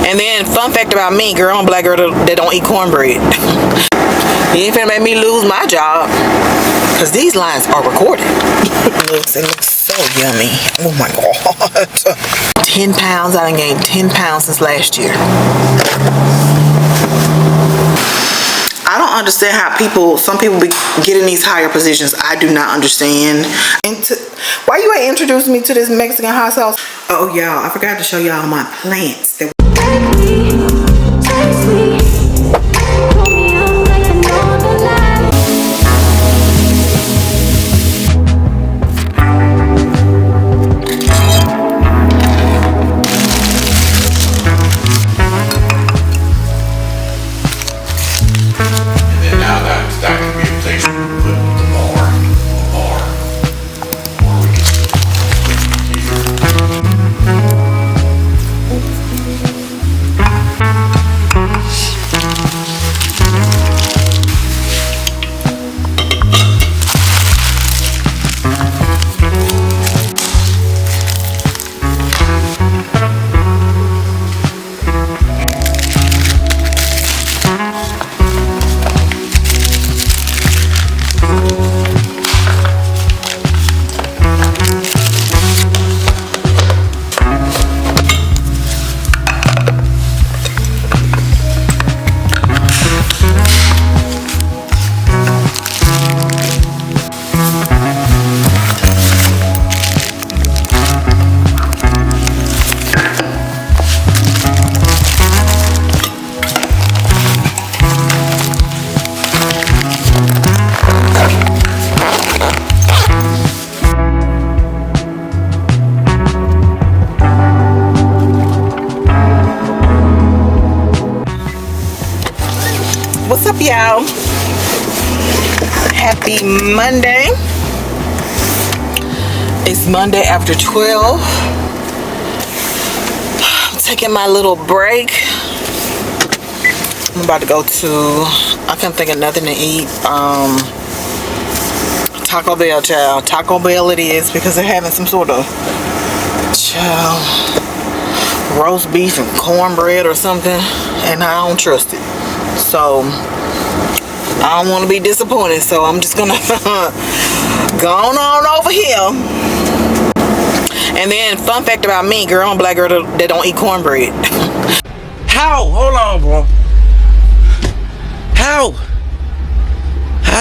And then, fun fact about me, girl, I'm a black girl that don't eat cornbread. You ain't finna make me lose my job, because these lines are recorded. It looks so yummy. Oh my God. 10 pounds, I done gained 10 pounds since last year. I don't understand how some people be getting these higher positions. I do not understand. Why you ain't introduced me to this Mexican hot sauce? Oh, y'all, I forgot to show y'all my plants. What's up, y'all? Happy Monday. It's Monday after 12. I'm taking my little break. I'm about to go to, I can't think of nothing to eat. Taco Bell, child. Taco Bell it is, because they're having some sort of roast beef and cornbread or something, and I don't trust it. So I don't want to be disappointed, so I'm just gonna go on over here. And then, fun fact about me, girl, I'm a black girl that don't eat cornbread. How? Hold on, bro. How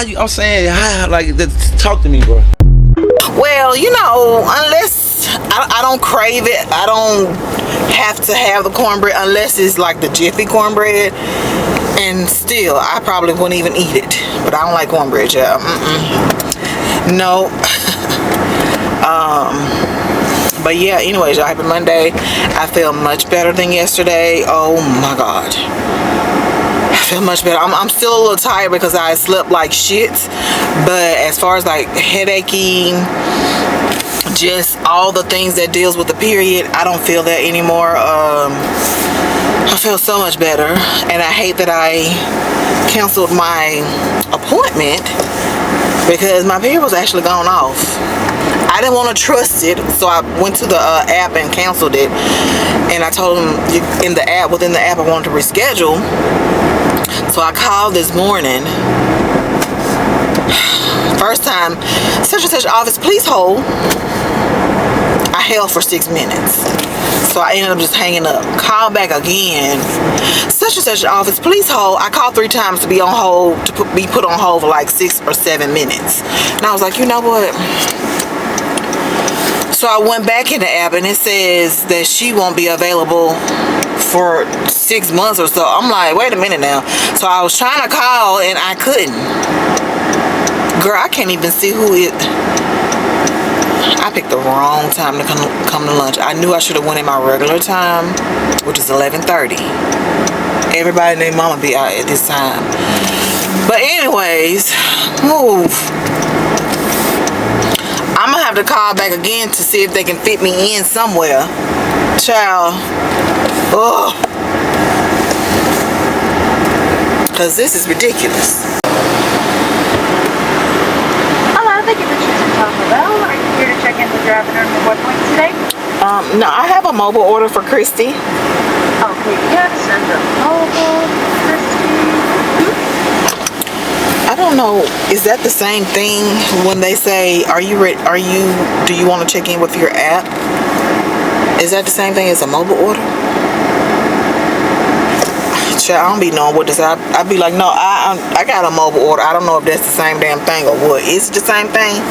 you, I'm saying, how, like, talk to me, bro. Well, you know, unless I don't crave it, I don't have to have the cornbread unless it's like the Jiffy cornbread. And still, I probably wouldn't even eat it. But I don't like cornbread, y'all. No. But yeah, anyways, y'all, happy Monday. I feel much better than yesterday. Oh my God. I feel much better. I'm still a little tired because I slept like shit. But as far as like headachy, just all the things that deals with the period, I don't feel that anymore. I feel so much better, and I hate that I canceled my appointment because my period was actually gone off. I didn't want to trust it, so I went to the app and canceled it, and I told them within the app I wanted to reschedule. So I called this morning. First time, such and such office, please hold. I held for 6 minutes. So I ended up just hanging up. Call back again. Such and such office, please hold. I called 3 times to be on hold, be put on hold for like 6 or 7 minutes. And I was like, you know what? So I went back in the app and it says that she won't be available for 6 months or so. I'm like, wait a minute now. So I was trying to call and I couldn't. Girl, I can't even see who it. I picked the wrong time to come to lunch. I knew I should have went in my regular time, which is 11:30. Everybody and their mama be out at this time. But anyways, move. I'm gonna have to call back again to see if they can fit me in somewhere. Child. Ugh. Because this is ridiculous. Thank you for choosing Taco Bell. Are you here to check in with your afternoon reward points today? No, I have a mobile order for Christy. Okay, yes, and the mobile, I don't know. Is that the same thing when they say, "Are you ready? Do you want to check in with your app?" Is that the same thing as a mobile order? I don't be knowing what to say. I be like, no, I got a mobile order. I don't know if that's the same damn thing or what. Is it the same thing?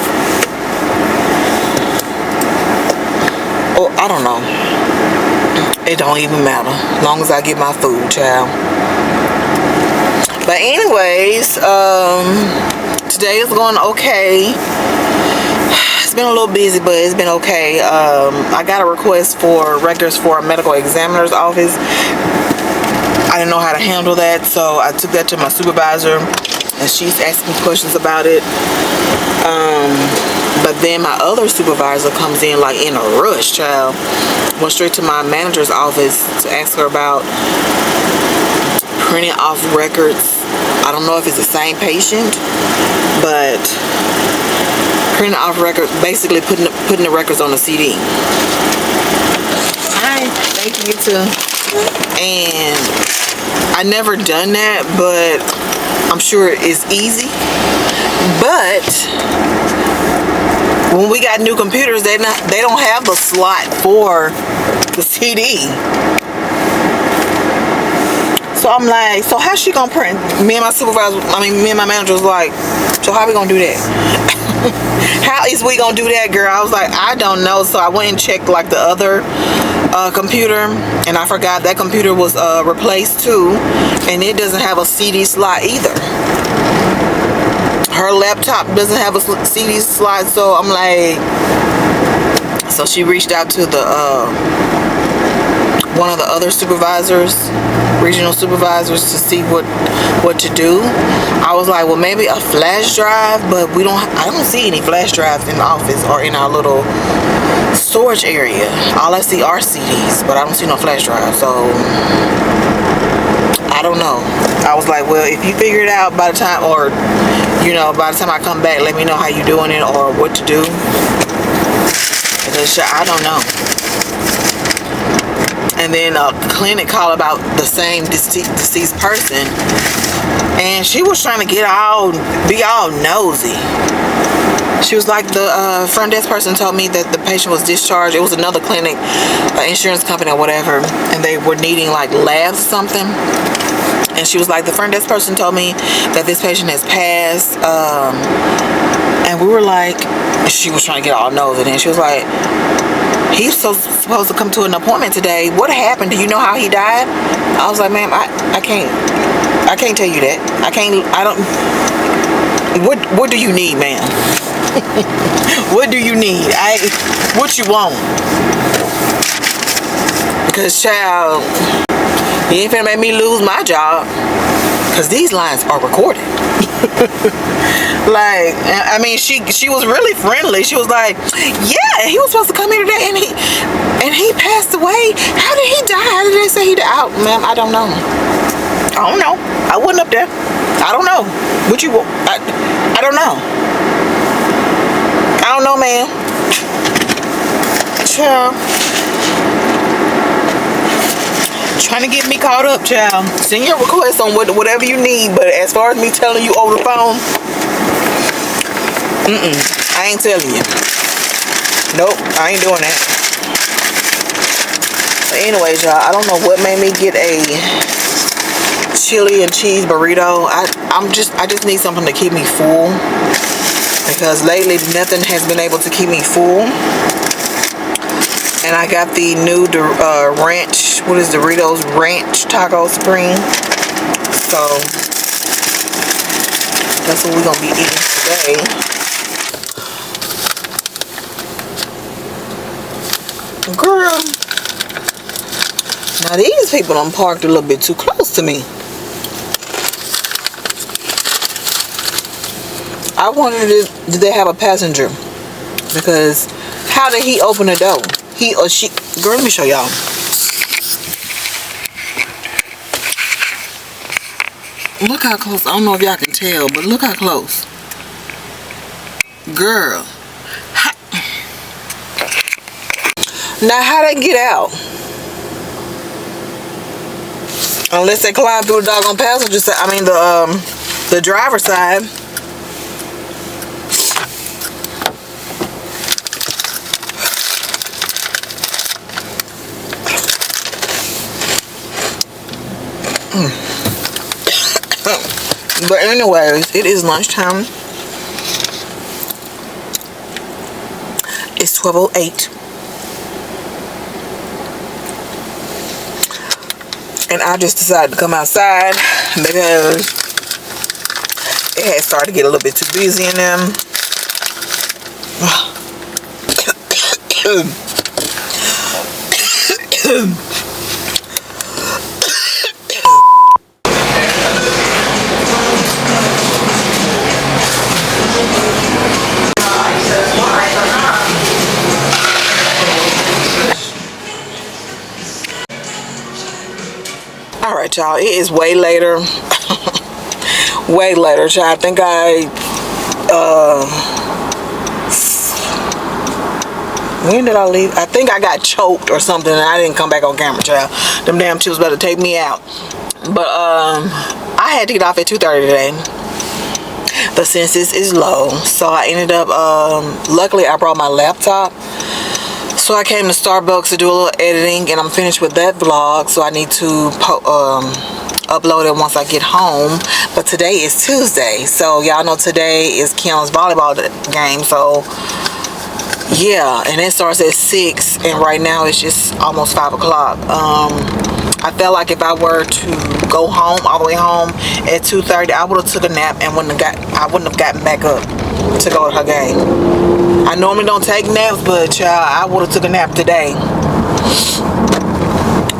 Oh, I don't know. It don't even matter. As long as I get my food, child. But anyways, today is going okay. It's been a little busy, but it's been okay. I got a request for records for a medical examiner's office. I didn't know how to handle that, so I took that to my supervisor, and she's asking me questions about it. But then my other supervisor comes in like in a rush, child. Went straight to my manager's office to ask her about printing off records. I don't know if it's the same patient, but printing off records, basically putting the records on a CD. Hi, thank you too. And I never done that, but I'm sure it's easy. But when we got new computers, they don't have the slot for the CD. So I'm like, so how's she gonna print? Me and my manager was like, so how we gonna do that? How is we gonna do that, girl? I was like, I don't know. So I went and checked like the other computer, and I forgot that computer was replaced too, and it doesn't have a CD slot either. Her laptop doesn't have a CD slot, so I'm like, so she reached out to the one of the other supervisors, regional supervisors, to see what to do. I was like, well, maybe a flash drive, but I don't see any flash drives in the office or in our little storage area. All I see are CDs, but I don't see no flash drive, so I don't know. I was like, well, if you figure it out by the time I come back, let me know how you doing it or what to do, because I don't know. And then a clinic called about the same deceased person, and she was trying to be all nosy. She was like, the front desk person told me that the patient was discharged. It was another clinic, an insurance company or whatever, and they were needing like labs or something. And she was like, the front desk person told me that this patient has passed. And we were like, she was trying to get all nosy, and she was like, he's supposed to come to an appointment today. What happened? Do you know how he died? I was like, ma'am, I can't tell you that. What do you need, ma'am? What do you need? What you want? Because, child, you ain't finna make me lose my job, because these lines are recorded. Like, I mean, she was really friendly. She was like, yeah, he was supposed to come here today, and he passed away. How did he die? How did they say he died? Oh, ma'am, I don't know. I wasn't up there. I don't know. What you want? I don't know. I don't know, ma'am. Child. Trying to get me caught up, child. Send your request on whatever you need, but as far as me telling you over the phone, I ain't telling you. Nope, I ain't doing that. But anyways, y'all, I don't know what made me get a chili and cheese burrito. I just need something to keep me full, because lately nothing has been able to keep me full. And I got the new ranch, what is Doritos Ranch Taco Spring. So that's what we're gonna be eating today. Girl, now these people done parked a little bit too close to me. I wondered, did they have a passenger? Because how did he open the door? He or she? Girl, let me show y'all. Look how close. I don't know if y'all can tell, but look how close. Girl. Now, how they get out? Unless they climb through the doggone passenger side. I mean the driver's side. But anyways, it is lunchtime. It's 12:08. And I just decided to come outside because it had started to get a little bit too busy in them. Alright, y'all, it is way later. Way later, y'all. I think when did I leave? I think I got choked or something and I didn't come back on camera, child. Them damn chills about to take me out. But I had to get off at 2:30 today. The census is low, so I ended up luckily I brought my laptop. So I came to Starbucks to do a little editing, and I'm finished with that vlog, so I need to upload it once I get home. But today is Tuesday, so y'all know today is Kim's volleyball game, so yeah, and it starts at 6, and right now it's just almost 5 o'clock. I felt like if I were to go home, all the way home at 2:30, I would have took a nap and I wouldn't have gotten back up to go to her game. I normally don't take naps, but child, I would have took a nap today.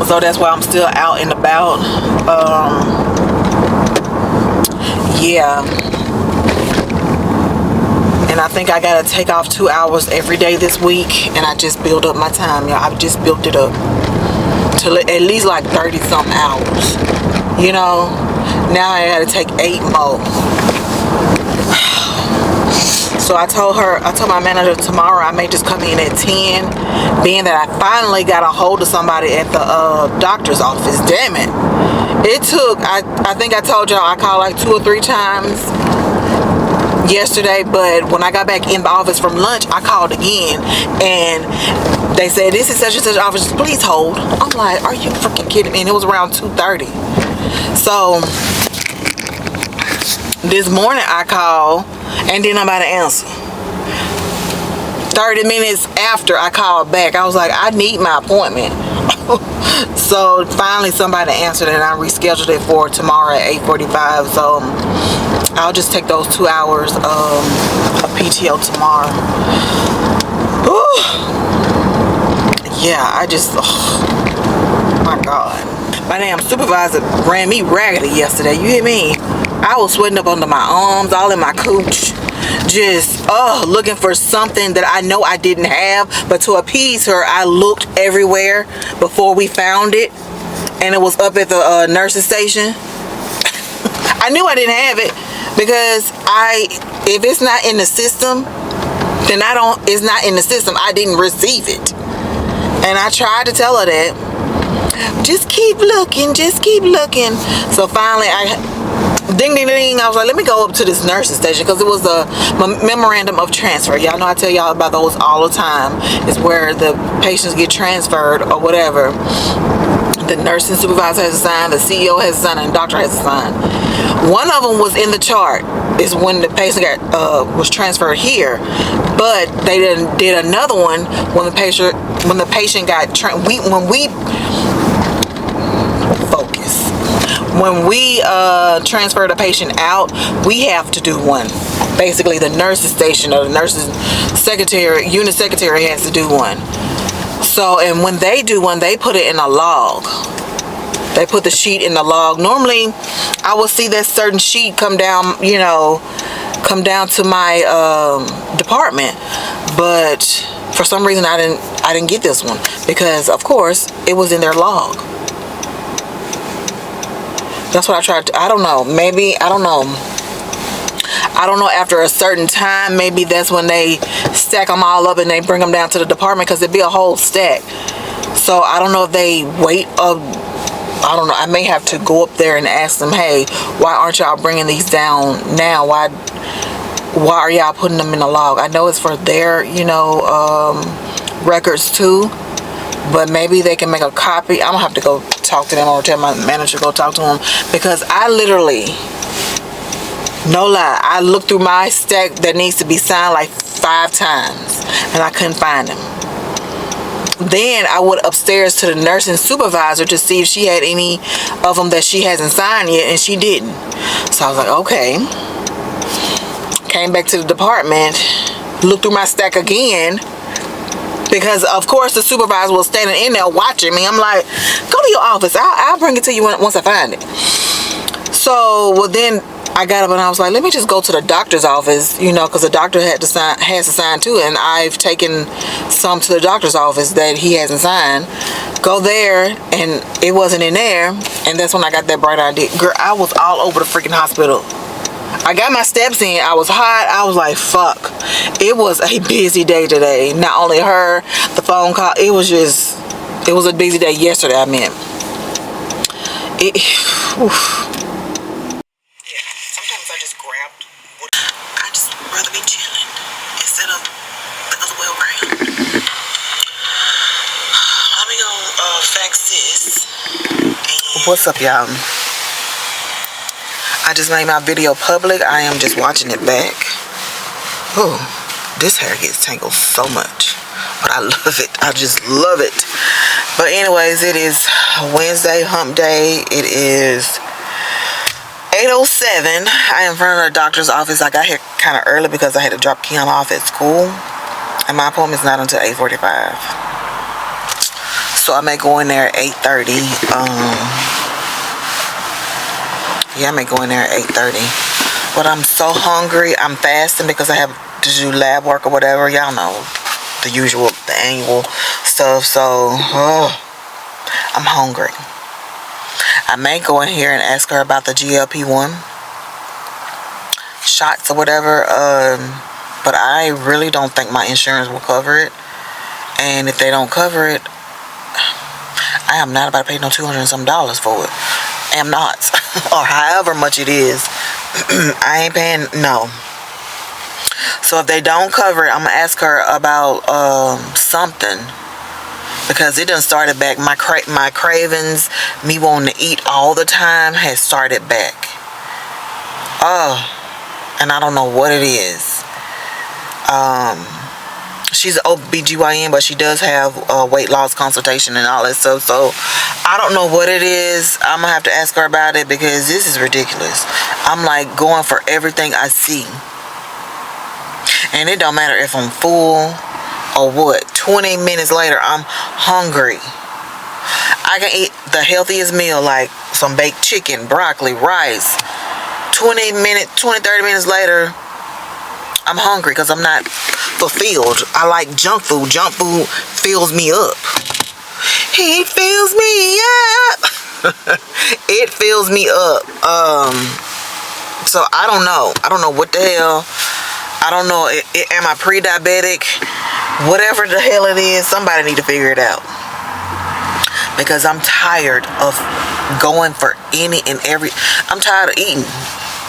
So that's why I'm still out and about. Yeah. And I think I gotta take off 2 hours every day this week, and I just build up my time, y'all. I've just built it up to at least like 30-something hours. You know, now I gotta take 8 more. So I told my manager tomorrow I may just come in at 10, being that I finally got a hold of somebody at the doctor's office. Damn it. It took, I think I told y'all I called like 2 or 3 times yesterday, but when I got back in the office from lunch, I called again, and they said, this is such and such office, please hold. I'm like, are you freaking kidding me? And it was around 2:30. So this morning I called, and then nobody answered. 30 minutes after I called back, I was like, I need my appointment. So finally somebody answered, and I rescheduled it for tomorrow at 8:45. So I'll just take those 2 hours of PTO tomorrow. Whew. Yeah, I just, oh my God. My damn supervisor ran me raggedy yesterday, you hear me? I was sweating up under my arms, all in my cooch. Just, looking for something that I know I didn't have. But to appease her, I looked everywhere before we found it. And it was up at the nurse's station. I knew I didn't have it. Because if it's not in the system, then it's not in the system. I didn't receive it. And I tried to tell her that. Just keep looking, just keep looking. So finally ding ding ding, I was like, let me go up to this nursing station, because it was a memorandum of transfer. Y'all know I tell y'all about those all the time. It's where the patients get transferred or whatever. The nursing supervisor has to sign, the CEO has to sign, and the doctor has to sign. One of them was in the chart, is when the patient was transferred here, but they did another one when the patient got when we transfer the patient out, we have to do one. Basically, the nurse's station or the nurse's secretary, unit secretary has to do one. So, and when they do one, they put it in a log. They put the sheet in the log. Normally, I will see that certain sheet come down, come down to my department. But for some reason, I didn't get this one, because of course it was in their log. That's what I tried to, I don't know, maybe, I don't know. I don't know, after a certain time, maybe that's when they stack them all up and they bring them down to the department, because it'd be a whole stack. So I don't know if they wait a I don't know. I may have to go up there and ask them, hey, why aren't y'all bringing these down now? Why are y'all putting them in the log? I know it's for their, you know, records too. But maybe they can make a copy. I'm gonna have to go talk to them or tell my manager to go talk to them, because I literally, no lie, I looked through my stack that needs to be signed like 5 times and I couldn't find them. Then I went upstairs to the nursing supervisor to see if she had any of them that she hasn't signed yet, and she didn't. So I was like, okay. Came back to the department, looked through my stack again, because of course the supervisor was standing in there watching me. I'm like, go to your office. I'll bring it to you once I find it. So, well, then I got up and I was like, let me just go to the doctor's office, you know, because the doctor has to sign too, and I've taken some to the doctor's office that he hasn't signed. Go there, and it wasn't in there, and that's when I got that bright idea. Girl, I was all over the freaking hospital. I got my steps in. I was hot. I was like, fuck. It was a busy day today. Not only her, the phone call. It was a busy day yesterday, I meant. Sometimes I just grabbed. I just rather be chilling instead of the other way around. Let me go fax this. What's up, y'all? I just made my video public. I am just watching it back. Oh, this hair gets tangled so much, but I love it. I just love it. But anyways, it is Wednesday, hump day. It is 8:07. I am in front of the doctor's office. I got here kind of early because I had to drop Keon off at school, and my appointment's not until 8:45. So I may go in there at 8:30. Yeah, I may go in there at 8:30. But I'm so hungry. I'm fasting because I have to do lab work or whatever. Y'all know the usual, the annual stuff. So, I'm hungry. I may go in here and ask her about the GLP-1 shots or whatever. But I really don't think my insurance will cover it. And if they don't cover it, I am not about to pay no $200 and some for it. I am not. Or however much it is. I ain't paying, no. So if they don't cover it, I'm gonna ask her about something, because it done started back. My cravings, me wanting to eat all the time, has started back. And I don't know what it is. She's an OBGYN, but she does have a weight loss consultation and all that stuff. So I don't know what it is. I'm gonna have to ask her about it, because this is ridiculous. I'm like going for everything I see, and it don't matter if I'm full or what. 20 minutes later, I'm hungry. I can eat the healthiest meal, like some baked chicken, broccoli, rice. 30 minutes later, I'm hungry because I'm not fulfilled. I like junk food. Junk food fills me up. He fills me up. It fills me up. So I don't know. I don't know what the hell. I don't know. Am I pre-diabetic? Whatever the hell it is, somebody need to figure it out. Because I'm tired of going for any and every. I'm tired of eating.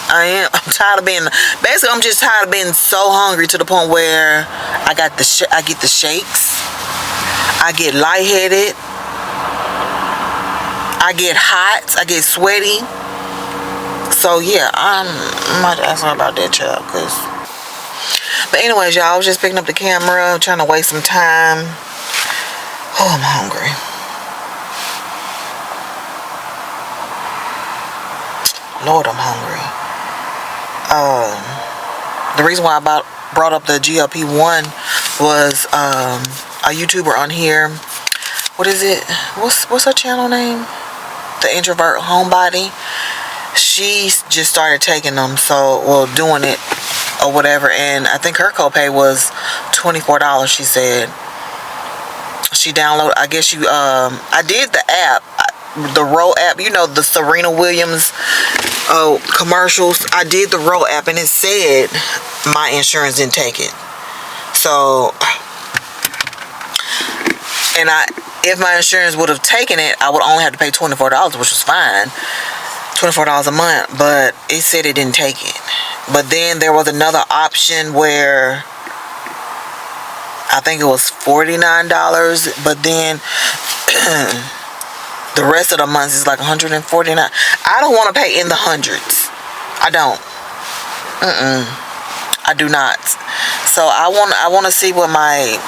I'm tired of being, basically I'm just tired of being so hungry to the point where I get the shakes, I get lightheaded, I get hot, I get sweaty. So yeah, I'm not asking about that, child. But anyways, y'all, I was just picking up the camera, trying to waste some time. Oh, I'm hungry. Lord, I'm hungry. The reason why I brought up the GLP-1 was a YouTuber on here. What is it? What's her channel name? The Introvert Homebody. She just started taking them, doing it or whatever, and I think her copay was $24. She said she downloaded. I guess I did the app. The Row app, you know, the Serena Williams commercials. I did the Row app, and it said my insurance didn't take it. So, and if my insurance would have taken it, I would only have to pay $24, which was fine. $24 a month, but it said it didn't take it. But then there was another option where I think it was $49, but then the rest of the months is like $149. I don't want to pay in the hundreds. I don't. I do not. So I want to see what my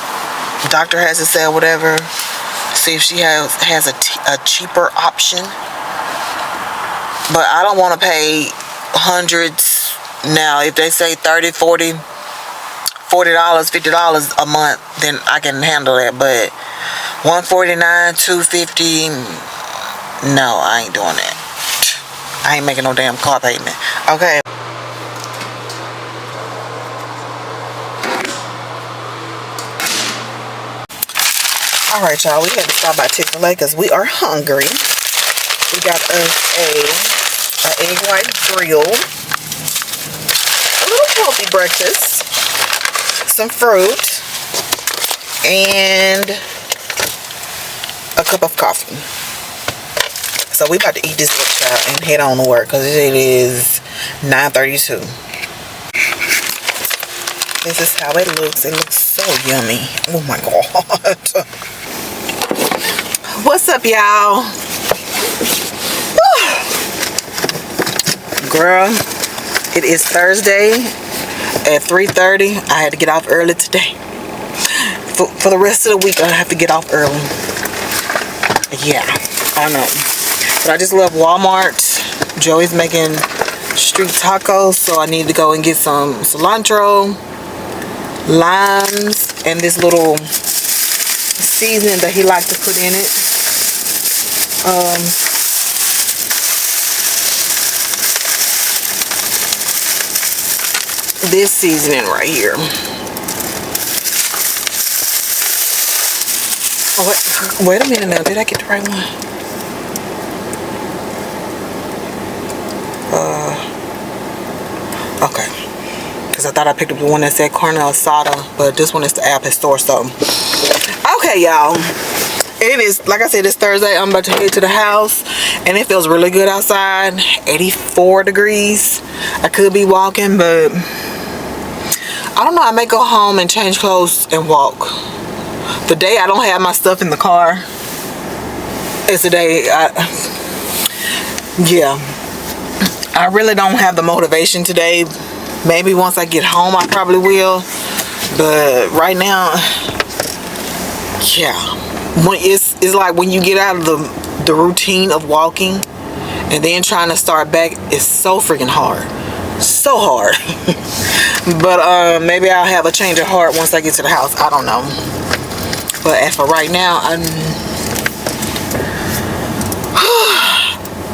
doctor has to say or whatever. See if she has a cheaper option. But I don't want to pay hundreds now. If they say $30, $40, $50 a month, then I can handle that. But $149, $250, no, I ain't doing that. I ain't making no damn car payment. Okay. Alright, y'all, we had to stop by Chick-fil-A because we are hungry. We got us an egg white grill, a little healthy breakfast, some fruit, and a cup of coffee. So we about to eat this little child and head on to work because it is 9:32. This is how it looks. It looks so yummy. Oh my god. What's up, y'all? Girl, it is Thursday at 3:30. I had to get off early today. For the rest of the week, I have to get off early. Yeah, I know. But I just left Walmart. Joey's making street tacos, so I need to go and get some cilantro, limes, and this little seasoning that he likes to put in it. This seasoning right here. Oh, wait a minute now. Did I get the right one? Okay. Because I thought I picked up the one that said carne asada, but this one is the Al Pastor. So, okay, y'all. It is, like I said, it's Thursday. I'm about to head to the house, and it feels really good outside. 84 degrees. I could be walking, but I don't know. I may go home and change clothes and walk. The day I don't have my stuff in the car is the day yeah. I really don't have the motivation today. Maybe once I get home I probably will. But right now, yeah. It's like when you get out of the routine of walking and then trying to start back, it's so freaking hard. So hard. But maybe I'll have a change of heart once I get to the house. I don't know. But as for right now,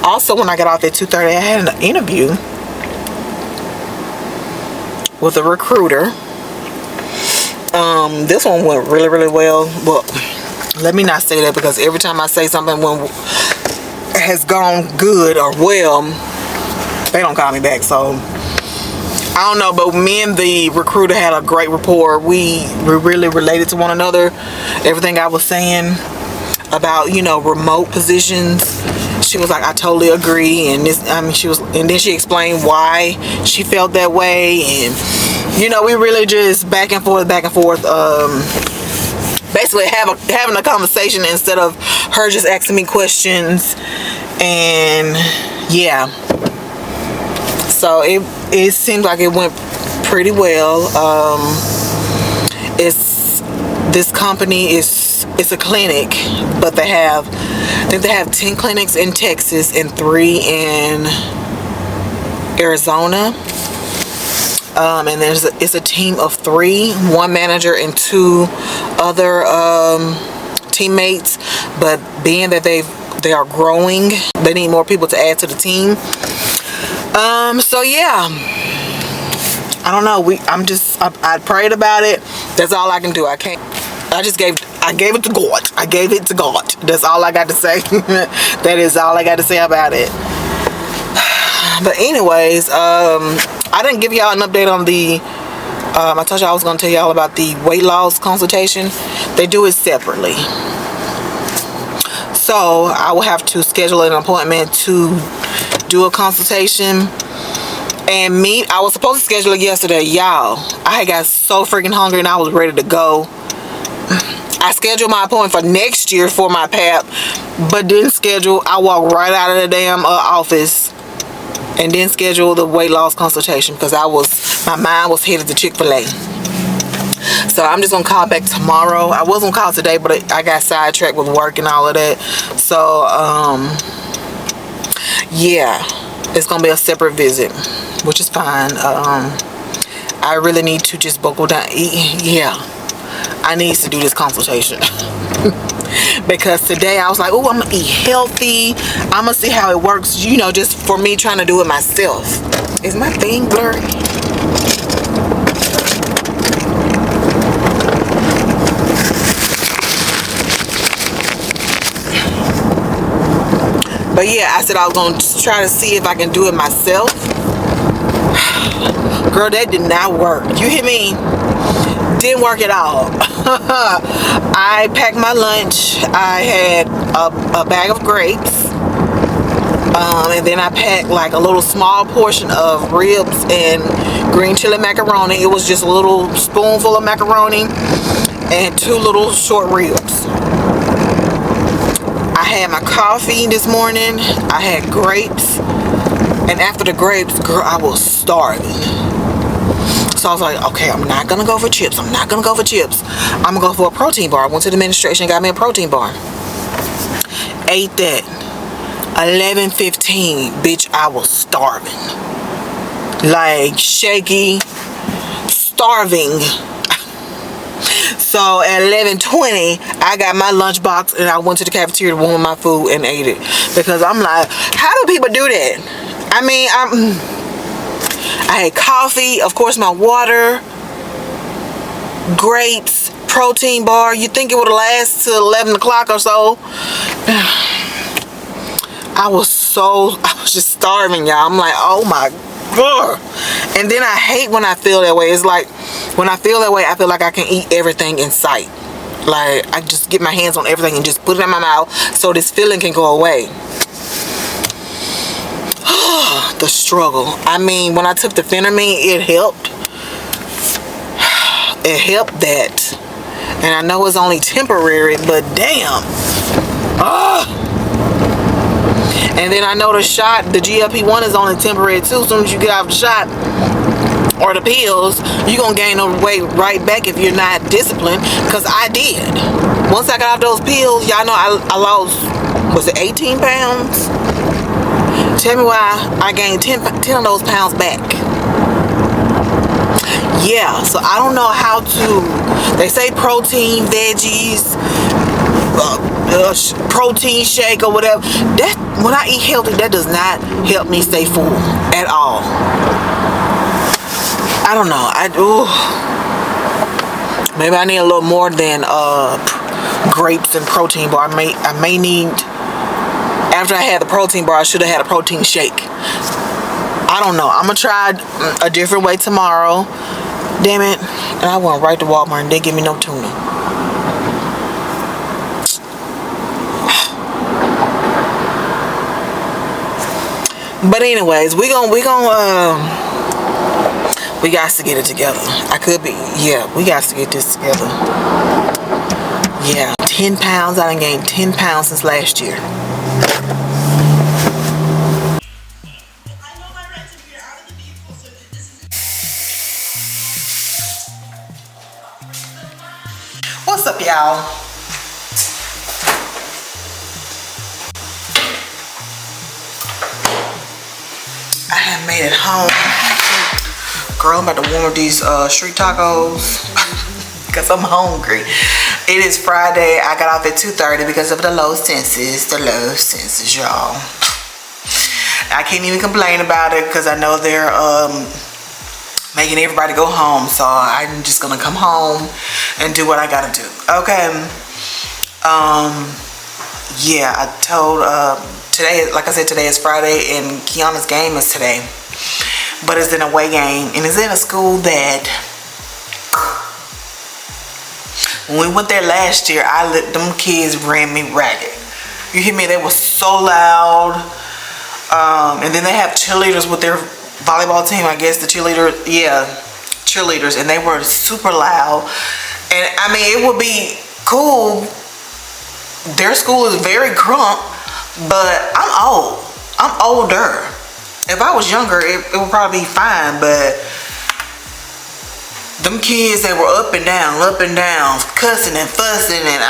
also when I got off at 2:30, I had an interview with a recruiter. This one went really, really well. Well, let me not say that, because every time I say something has gone good or well, they don't call me back. So I don't know, but me and the recruiter had a great rapport. We really related to one another. Everything I was saying about, you know, remote positions, she was like, I totally agree. And this, I mean, and then she explained why she felt that way. And, you know, we really just back and forth, basically having a conversation instead of her just asking me questions. And yeah, so it seems like it went pretty well. This company it's a clinic, but I think they have 10 clinics in Texas and 3 in Arizona. And it's a team of 3, 1 manager and 2 other teammates. But being that they are growing, they need more people to add to the team. So yeah, I don't know. I prayed about it. That's all I can do. I gave it to God. I gave it to God. That's all I got to say. That is all I got to say about it. But anyways, I didn't give y'all an update on the I told y'all I was going to tell y'all about the weight loss consultation. They do it separately. So I will have to schedule an appointment to do a consultation. And I was supposed to schedule it yesterday, y'all. I got so freaking hungry and I was ready to go. I scheduled my appointment for next year for my PAP, but didn't schedule. I walked right out of the damn office and didn't schedule the weight loss consultation because my mind was headed to Chick-fil-A. So I'm just gonna call back tomorrow. I was gonna call today, but I got sidetracked with work and all of that. So yeah, it's gonna be a separate visit, which is fine. I really need to just buckle down. Yeah, I need to do this consultation. Because today I was like, oh, I'm gonna eat healthy. I'm gonna see how it works, you know, just for me trying to do it myself. Is my thing blurry? But yeah, I said I was gonna try to see if I can do it myself. Girl, that did not work. You hear me? Didn't work at all. I packed my lunch. I had a bag of grapes. And then I packed like a little small portion of ribs and green chili macaroni. It was just a little spoonful of macaroni and 2 little short ribs. I had my coffee this morning. I had grapes. And after the grapes, girl, I was starving. So I was like, okay, I'm not going to go for chips. I'm not going to go for chips. I'm going to go for a protein bar. I went to the administration and got me a protein bar. Ate that. 11:15, bitch, I was starving. Like, shaky, starving. So at 11:20, I got my lunchbox and I went to the cafeteria to warm my food and ate it. Because I'm like, how do people do that? I mean, I had coffee, of course my water, grapes, protein bar. You think it would last till 11 o'clock or so? I was just starving, y'all. I'm like, oh my God. And then I hate when I feel that way. It's like, when I feel that way, I feel like I can eat everything in sight. Like, I just get my hands on everything and just put it in my mouth so this feeling can go away. The struggle. I mean, when I took the Phentermine, it helped. It helped that. And I know it's only temporary, but damn. And then I know the shot, the GLP-1 is only temporary too. As soon as you get off the shot or the pills, you're going to gain the weight right back if you're not disciplined. Because I did. Once I got off those pills, y'all know I lost, was it 18 pounds? Tell me why I gained 10 of those pounds back. Yeah, so I don't know how to, they say protein, veggies, protein shake or whatever. That, when I eat healthy, that does not help me stay full at all. I don't know. Maybe I need a little more than grapes and protein bar. I may need, after I had the protein bar, I should have had a protein shake. I don't know. I'm gonna try a different way tomorrow. Damn it. And I went right to Walmart and didn't give me no tuna. But anyways, we got to get it together. We got to get this together. Yeah, 10 pounds. I done gained 10 pounds since last year. What's up, y'all? I have made it home. Girl, I'm about to warm up these street tacos because I'm hungry. It is Friday. I got off at 2:30 because of the low census. Y'all. I can't even complain about it because I know they're making everybody go home. So I'm just gonna come home and do what I gotta do. Okay. Yeah, I told today, like I said, today is Friday and Kiana's game is today. But it's an away game and it's in a school that when we went there last year, them kids ran me ragged. You hear me? They were so loud. And then they have cheerleaders with their volleyball team. I guess the cheerleaders, yeah, cheerleaders, and they were super loud. And I mean, it would be cool. Their school is very crunk, but I'm old. I'm older. If I was younger, it would probably be fine, but them kids, they were up and down, cussing and fussing, and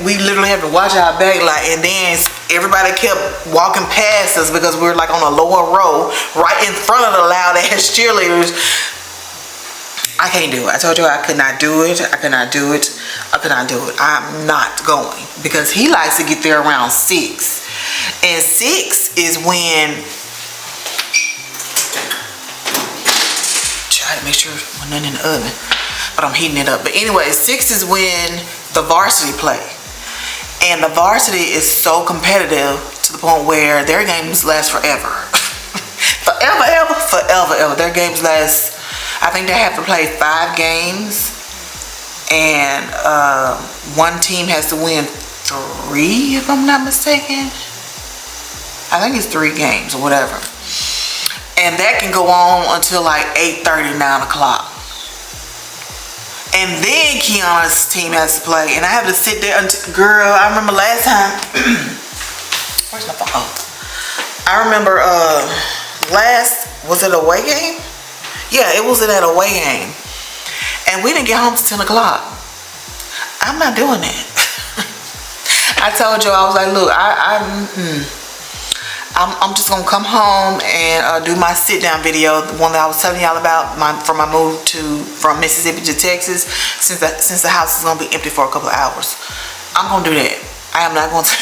we literally have to watch our back, like, and then everybody kept walking past us because we were like on a lower row, right in front of the loud ass cheerleaders. I can't do it. I told you I could not do it. I'm not going because he likes to get there around 6, and 6 is when. Try to make sure there's nothing in the oven, but I'm heating it up. But anyway, 6 is when the varsity play, and the varsity is so competitive to the point where their games last forever. forever. Their games last, I think they have to play 5 games, and one team has to win 3, if I'm not mistaken. I think it's 3 games or whatever. And that can go on until like 8:30, 9 o'clock. And then Kiana's team has to play. And I have to sit there until, girl, I remember last time. Where's my phone? Oh. I remember was it an away game? Yeah, it was an away game. And we didn't get home till 10 o'clock. I'm not doing that. I told you, I was like, look, I'm just gonna come home and do my sit down video, the one that I was telling y'all about for my move from Mississippi to Texas, since the house is gonna be empty for a couple of hours. I'm gonna do that. I am not going to.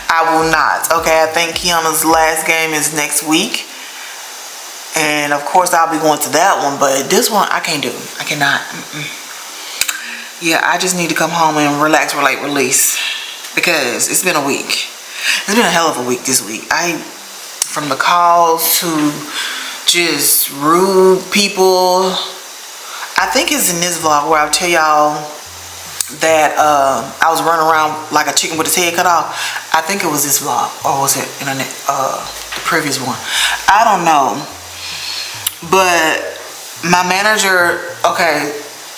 I will not. Okay, I think Kiana's last game is next week, and of course I'll be going to that one. But this one I can't do. I cannot. Yeah, I just need to come home and relax, relate, release, because it's been a week. It's been a hell of a week this week. From the calls to just rude people. I think it's in this vlog where I'll tell y'all that I was running around like a chicken with its head cut off. I think it was this vlog, or was it in the previous one? I don't know. But my manager, okay,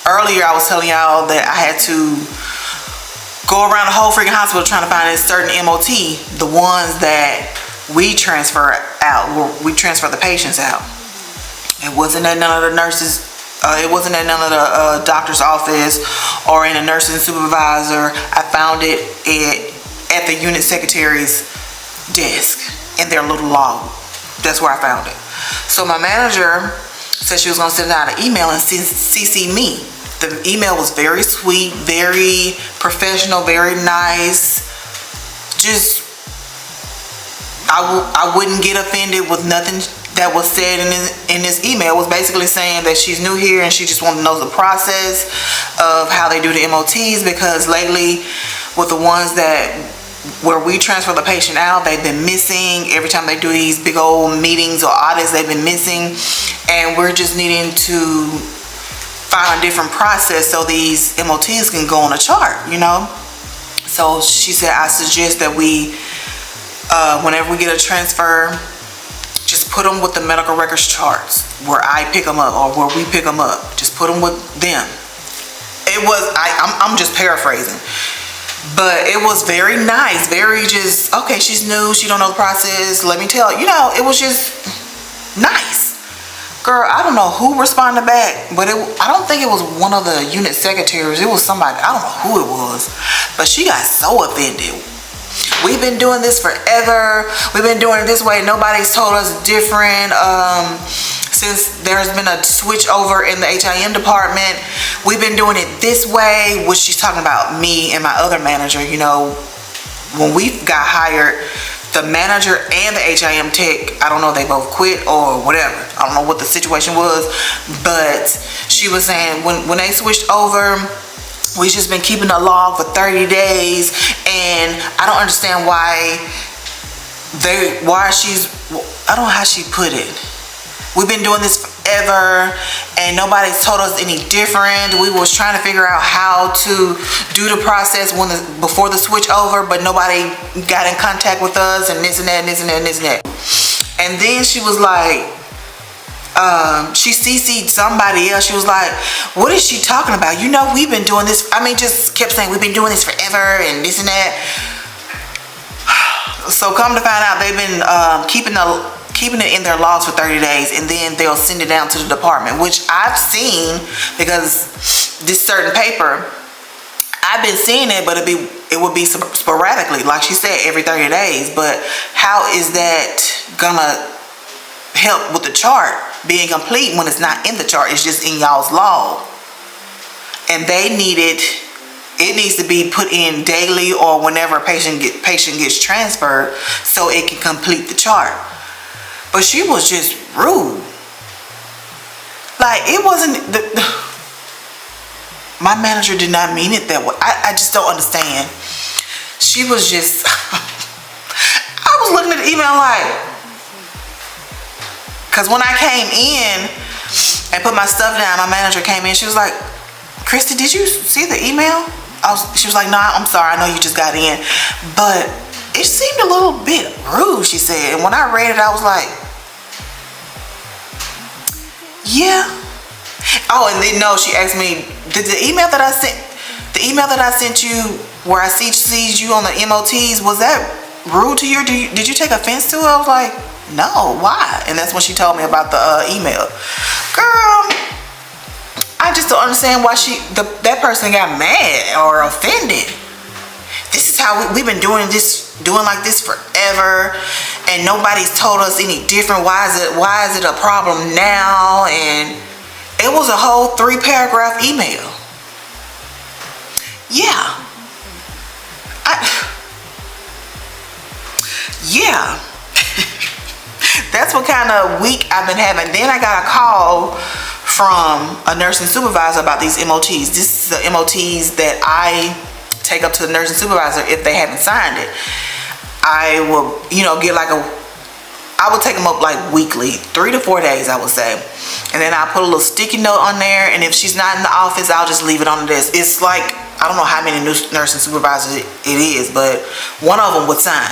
earlier I was telling y'all that I had to go around the whole freaking hospital trying to find a certain MOT, the ones that we transfer out, where we transfer the patients out. It wasn't at none of the nurses, it wasn't at none of the doctor's office or in a nursing supervisor. I found it at the unit secretary's desk in their little log. That's where I found it. So my manager said she was gonna send out an email and CC me. The email was very sweet, very professional, very nice. Just, I wouldn't get offended with nothing that was said in this email. It was basically saying that she's new here and she just wanted to know the process of how they do the MOTs, because lately with the ones where we transfer the patient out, they've been missing. Every time they do these big old meetings or audits, they've been missing, and we're just needing to find a different process so these MOTs can go on a chart, you know. So she said, I suggest that we, whenever we get a transfer, just put them with the medical records charts where I pick them up or where we pick them up. Just put them with them. It was, I'm just paraphrasing, but it was very nice, very just, okay, she's new, she don't know the process, let me tell you, know, it was just nice. Girl, I don't know who responded back, but I don't think it was one of the unit secretaries. It was somebody, I don't know who it was, but she got so offended. We've been doing this forever. We've been doing it this way. Nobody's told us different. Since there's been a switch over in the HIM department, we've been doing it this way, which she's talking about me and my other manager. You know, when we got hired, the manager and the HIM tech, I don't know if they both quit or whatever. I don't know what the situation was, but she was saying when they switched over, we've just been keeping a log for 30 days, and I don't understand why I don't know how she put it. we've been doing this forever and nobody's told us any different. We was trying to figure out how to do the process before the switch over, but nobody got in contact with us, and this and that and this and that and this and that. And then she was like, she CC'd somebody else. She was like, what is she talking about? You know, we've been doing this. I mean, just kept saying we've been doing this forever and this and that. So come to find out, they've been keeping it in their logs for 30 days, and then they'll send it down to the department, which I've seen, because this certain paper, I've been seeing it, but it would be sporadically, like she said, every 30 days. But how is that gonna help with the chart being complete when it's not in the chart? It's just in y'all's log, and they need it. It needs to be put in daily or whenever a patient gets transferred, so it can complete the chart. But she was just rude. Like, it wasn't my manager did not mean it that way. I just don't understand. She was just I was looking at the email like, because when I came in and put my stuff down, my manager came in. She was like, Christy, did you see the email? She was like, no, I'm sorry, I know you just got in, but it seemed a little bit rude, she said. And when I read it, I was like, yeah. Oh, and then no, she asked me, did the email that I sent you where I CC'd you on the MOTs, was that rude to you? Did you take offense to it? I was like, no, why? And that's when she told me about the email. Girl, I just don't understand why that person got mad or offended. This is how we've been doing like this forever, and nobody's told us any different. Why is it a problem now? And it was a whole 3-paragraph email. Yeah. Yeah. That's what kind of week I've been having. Then I got a call from a nursing supervisor about these MOTs. This is the MOTs that I take up to the nursing supervisor if they haven't signed it. I will, get like I would take them up like weekly, 3 to 4 days, I would say. And then I'll put a little sticky note on there, and if she's not in the office, I'll just leave it on the desk. It's like, I don't know how many nursing supervisors it is, but one of them would sign.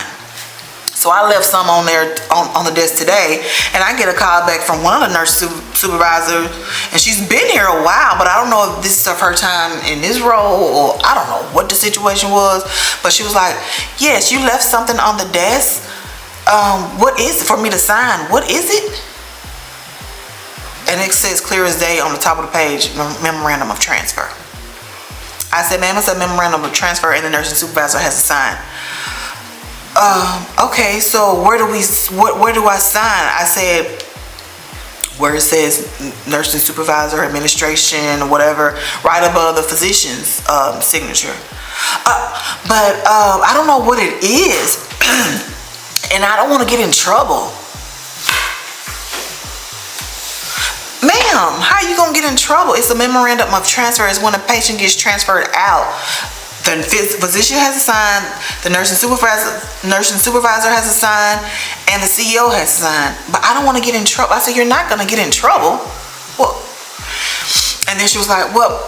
So I left some on there on the desk today, and I get a call back from one of the nurse supervisors, and she's been here a while, but I don't know if this is her time in this role, or I don't know what the situation was, but she was like, yes, you left something on the desk. What is it for me to sign? What is it? And it says clear as day on the top of the page, memorandum of transfer. I said, ma'am, it's a memorandum of transfer, and the nursing supervisor has to sign. Okay, so where do I sign? I said, where it says nursing supervisor, administration, or whatever, right above the physician's signature. But I don't know what it is, and I don't want to get in trouble. Ma'am, how are you gonna get in trouble? It's a memorandum of transfer. It's when a patient gets transferred out. The physician has to sign, the nursing supervisor has to sign, and the CEO has to sign. But I don't want to get in trouble. I said, you're not going to get in trouble. Well, and then she was like, well,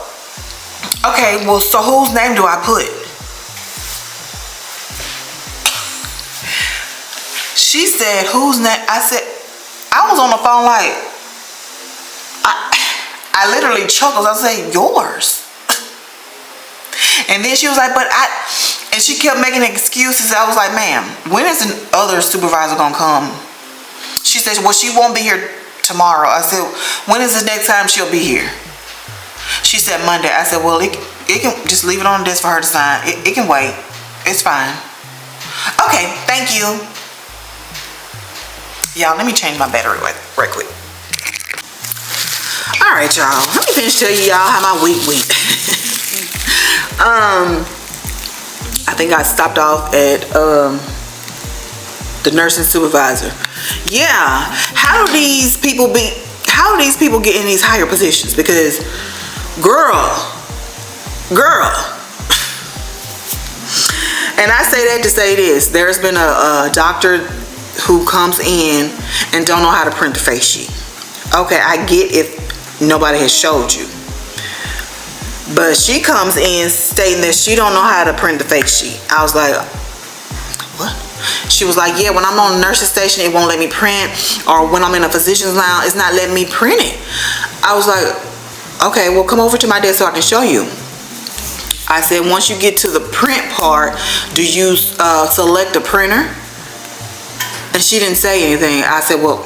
okay, well, so whose name do I put? She said, whose name? I said, I was on the phone like, I literally chuckled. I said, yours. And then she was like, and she kept making excuses. I was like, ma'am, when is the other supervisor gonna come? She said, well, she won't be here tomorrow. I said, when is the next time she'll be here? She said, Monday. I said, well, it can just leave it on the desk for her to sign. It can wait. It's fine. Okay, thank you. Y'all, let me change my battery right quick. All right, y'all. Let me finish telling y'all how my week went. I think I stopped off at the nursing supervisor. Yeah, how do these people get in these higher positions? Because girl, and I say that to say this, there's been a doctor who comes in and don't know how to print the face sheet. Okay, I get if nobody has showed you. But she comes in stating that she don't know how to print the fake sheet. I was like, what? She was like, yeah, when I'm on the nurse's station, it won't let me print. Or when I'm in a physician's lounge, it's not letting me print it. I was like, okay, well, come over to my desk so I can show you. I said, once you get to the print part, do you select a printer? And she didn't say anything. I said, well,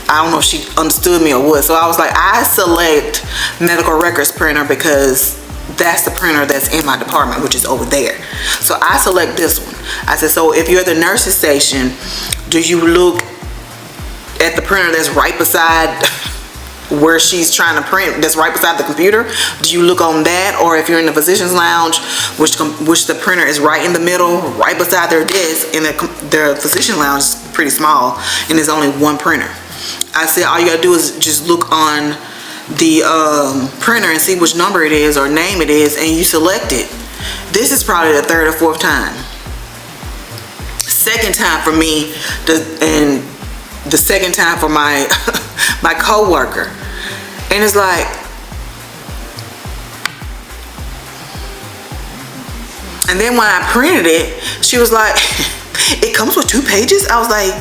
I don't know if she understood me or what. So I was like, I select medical records printer because that's the printer that's in my department, which is over there. So I select this one. I said, so if you're at the nurse's station, do you look at the printer that's right beside where she's trying to print, that's right beside the computer? Do you look on that? Or if you're in the physician's lounge, which the printer is right in the middle, right beside their desk, and their physician lounge is pretty small, and there's only one printer. I said, all you gotta do is just look on the printer and see which number it is or name it is, and you select it. This is probably the third or fourth time. Second time for me, and the second time for my my co-worker. And it's like, and then when I printed it, she was like, it comes with 2 pages? I was like,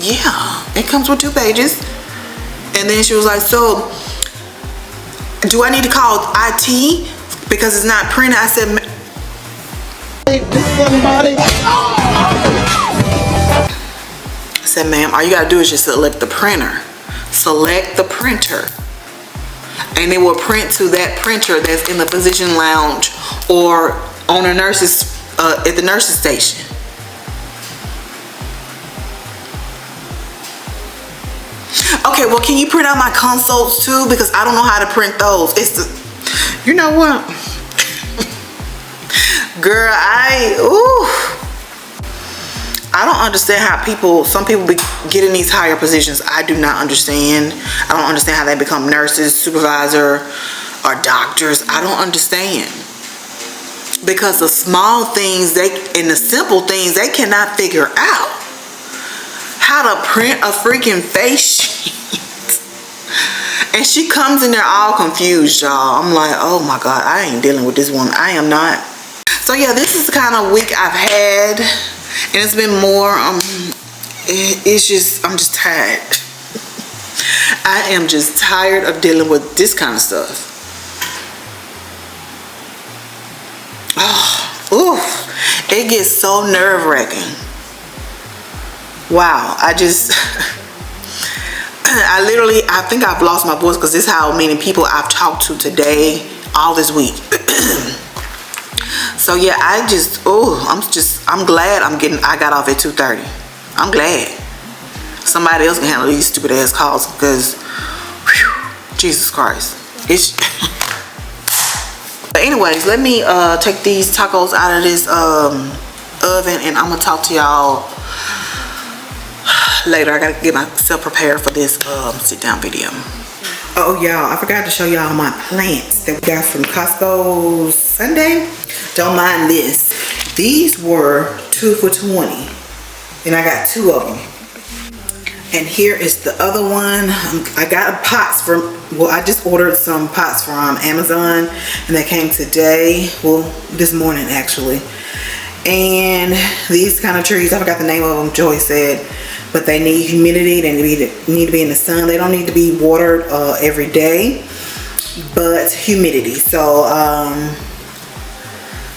yeah, it comes with 2 pages. And then she was like, so do I need to call IT because it's not printed? I said, ma'am, all you gotta do is just select the printer. Select the printer. And it will print to that printer that's in the physician lounge or on a nurse's, at the nurse's station. Okay, well, can you print out my consults too? Because I don't know how to print those. It's the, you know what? Girl, I don't understand how some people be getting these higher positions. I do not understand. I don't understand how they become nurses, supervisor, or doctors. I don't understand. Because the small things, and the simple things, they cannot figure out. How to print a freaking face sheet. And she comes in there all confused, y'all. I'm like, oh my God, I ain't dealing with this woman. I am not. So yeah, this is the kind of week I've had. And it's been more, it's just, I'm just tired. I am just tired of dealing with this kind of stuff. Oh, oof. It gets so nerve-wracking. Wow, I think I've lost my voice because this is how many people I've talked to today, all this week. So yeah, I'm glad I got off at 2:30. I'm glad. Somebody else can handle these stupid ass calls because, whew, Jesus Christ. But anyways, let me take these tacos out of this oven, and I'm gonna talk to y'all later. I gotta get myself prepared for this sit down video. Oh y'all, I forgot to show y'all my plants that we got from Costco Sunday. Don't mind this. These were 2 for $20, and I got 2 of them. And here is the other one. I got pots from, well, I just ordered some pots from Amazon, and they came today, well, this morning actually. And these kind of trees, I forgot the name of them, Joy said, but they need humidity. They need to be in the sun. They don't need to be watered every day, but humidity. So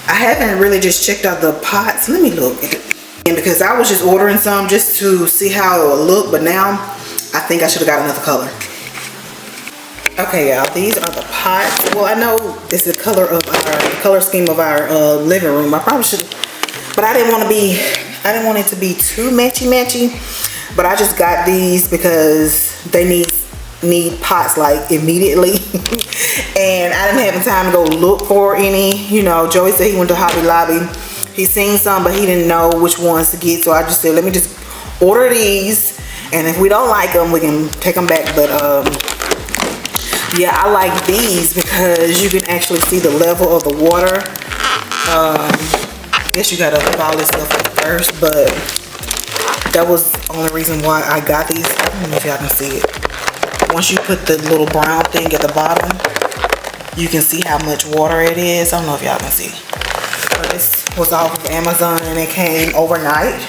I haven't really just checked out the pots. Let me look. And because I was just ordering some just to see how it would look, but now I think I should have got another color. Okay, y'all, these are the pots. Well, I know this is the color scheme of our living room. I probably should, but I didn't want it to be too matchy. But I just got these because they need pots like immediately. And I didn't have time to go look for any. You know, Joey said he went to Hobby Lobby. He seen some, but he didn't know which ones to get. So I just said, let me just order these. And if we don't like them, we can take them back. But yeah, I like these because you can actually see the level of the water. I guess you gotta put all this stuff up first, but That was the only reason why I got these. I don't know if y'all can see it. Once you put the little brown thing at the bottom, you can see how much water it is. I don't know if y'all can see. But this was off of Amazon and it came overnight.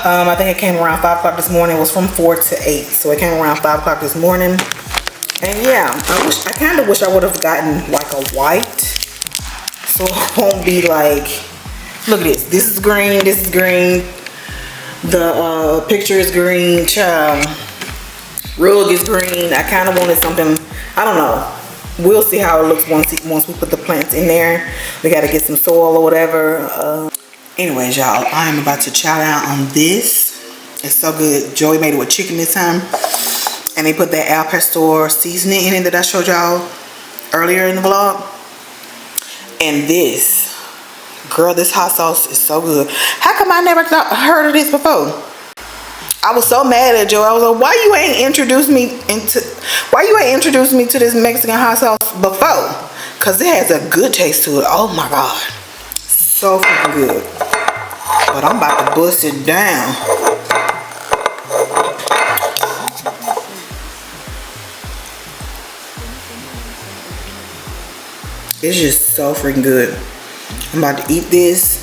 I think it came around 5 o'clock this morning. It was from 4 to 8. So it came around 5 o'clock this morning. And yeah, I kind of wish I would have gotten like a white. So it won't be like, look at this. This is green. This is green. The picture is green. Rug is green. I kind of wanted something, I don't know. We'll see how it looks once we put the plants in there. We got to get some soil or whatever. Anyways, y'all, I am about to chow down on this. It's so good. Joey made it with chicken this time. And they put that al pastor seasoning in it that I showed y'all earlier in the vlog. And this, girl, this hot sauce is so good. How come I never heard of this before? I was so mad at Joey. I was like, why you ain't introduced me to this Mexican hot sauce before? Cause it has a good taste to it. Oh my God. So freaking good. But I'm about to bust it down. It's just so freaking good. I'm about to eat this.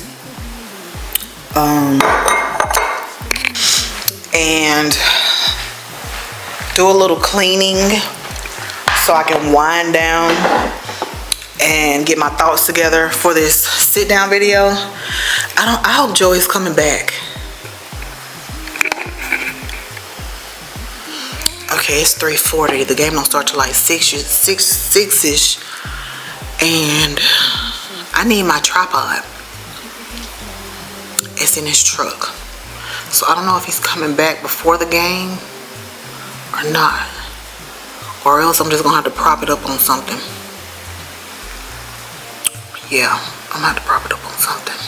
And do a little cleaning so I can wind down and get my thoughts together for this sit down video. I hope Joey's coming back. Okay, it's 3:40. The game don't start till like 6-ish. And I need my tripod. It's in his truck. So I don't know if he's coming back before the game or not. Or else I'm just gonna have to prop it up on something. Yeah, I'm gonna have to prop it up on something.